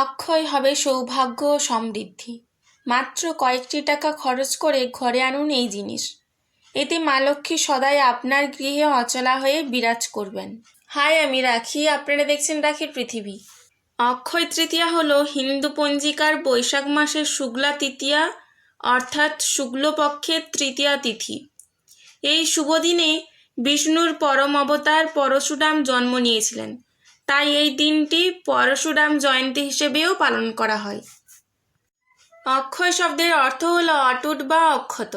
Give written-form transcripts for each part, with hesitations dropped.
অক্ষয় হবে সৌভাগ্য ও সমৃদ্ধি। মাত্র কয়েকটি টাকা খরচ করে ঘরে আনুন এই জিনিস। এতে মা লক্ষ্মী সদাই আপনার গৃহে অচলা হয়ে বিরাজ করবেন। হাই, আমি রাখি, আপনারা দেখছেন রাখির পৃথিবী। অক্ষয় তৃতীয়া হলো হিন্দু পঞ্জিকার বৈশাখ মাসের শুক্লা তৃতীয়া অর্থাৎ শুক্লপক্ষের তৃতীয়া তিথি। এই শুভ দিনে বিষ্ণুর পরম অবতার পরশুরাম জন্ম নিয়েছিলেন, তাই এই দিনটি পরশুরাম জয়ন্তী হিসেবেও পালন করা হয়। অক্ষয় শব্দের অর্থ হলো অটুট বা অক্ষত,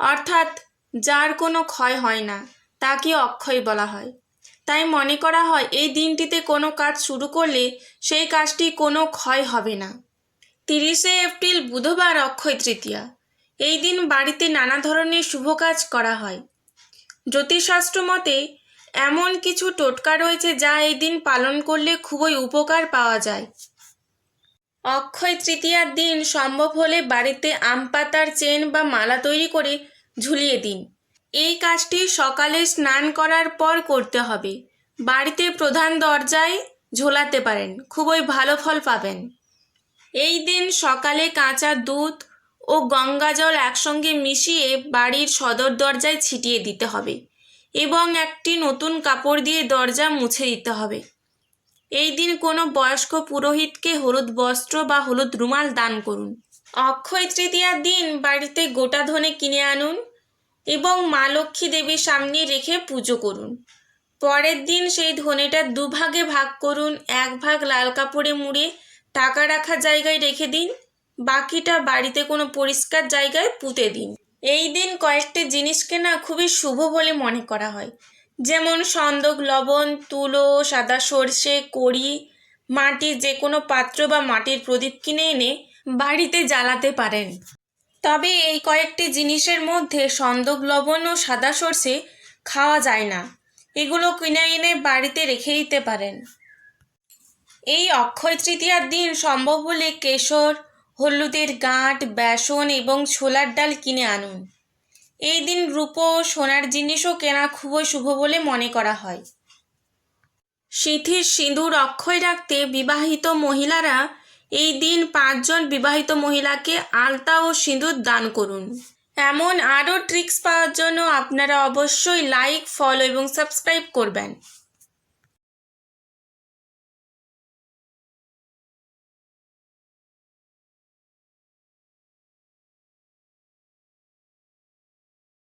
অর্থাৎ যার কোনো ক্ষয় হয় না তাকে অক্ষয় বলা হয়। তাই মনে করা হয় এই দিনটিতে কোনো কাজ শুরু করলে সেই কাজটি কোনো ক্ষয় হবে না। 30শে এপ্রিল বুধবার অক্ষয় তৃতীয়া। এই দিন বাড়িতে নানা ধরনের শুভ কাজ করা হয়। জ্যোতিষশাস্ত্র মতে এমন কিছু টোটকা রয়েছে যা এই দিন পালন করলে খুবই উপকার পাওয়া যায়। অক্ষয় তৃতীয়ার দিন সম্ভব হলে বাড়িতে আম পাতার চেন বা মালা তৈরি করে ঝুলিয়ে দিন। এই কাজটি সকালে স্নান করার পর করতে হবে। বাড়িতে প্রধান দরজায় ঝোলাতে পারেন, খুবই ভালো ফল পাবেন। এই দিন সকালে কাঁচা দুধ ও গঙ্গা জল একসঙ্গে মিশিয়ে বাড়ির সদর দরজায় ছিটিয়ে দিতে হবে এবং একটি নতুন কাপড় দিয়ে দরজা মুছে দিতে হবে। এই দিন কোনো বয়স্ক পুরোহিতকে হলুদ বস্ত্র বা হলুদ রুমাল দান করুন। অক্ষয় তৃতীয়ার দিন বাড়িতে গোটা ধনে কিনে আনুন এবং মা লক্ষ্মী দেবীর সামনে রেখে পুজো করুন। পরের দিন সেই ধনেটা দুভাগে ভাগ করুন। এক ভাগ লাল কাপড়ে মুড়ে টাকা রাখার জায়গায় রেখে দিন, বাকিটা বাড়িতে কোনো পরিষ্কার জায়গায় পুঁতে দিন। এই দিন কয়েকটি জিনিস কেনা খুবই শুভ বলে মনে করা হয়, যেমন সন্দক লবণ, তুলো, সাদা সর্ষে, কড়ি, মাটির যে কোনো পাত্র বা মাটির প্রদীপ কিনে এনে বাড়িতে জ্বালাতে পারেন। তবে এই কয়েকটি জিনিসের মধ্যে সন্দক লবণ ও সাদা সর্ষে খাওয়া যায় না, এগুলো কিনে এনে বাড়িতে রেখে দিতে পারেন। এই অক্ষয় তৃতীয়ার দিন সম্ভব হলে কেশর, হলুদের গাঁট, বেসন এবং ছোলার ডাল কিনে আনুন। এই দিন রূপো ও সোনার জিনিসও কেনা খুবই শুভ বলে মনে করা হয়। সিঁথির সিঁদুর অক্ষয় রাখতে বিবাহিত মহিলারা এই দিন 5 জন বিবাহিত মহিলাকে আলতা ও সিঁদুর দান করুন। এমন আরও ট্রিক্স পাওয়ার জন্য আপনারা অবশ্যই লাইক, ফলো এবং সাবস্ক্রাইব করবেন।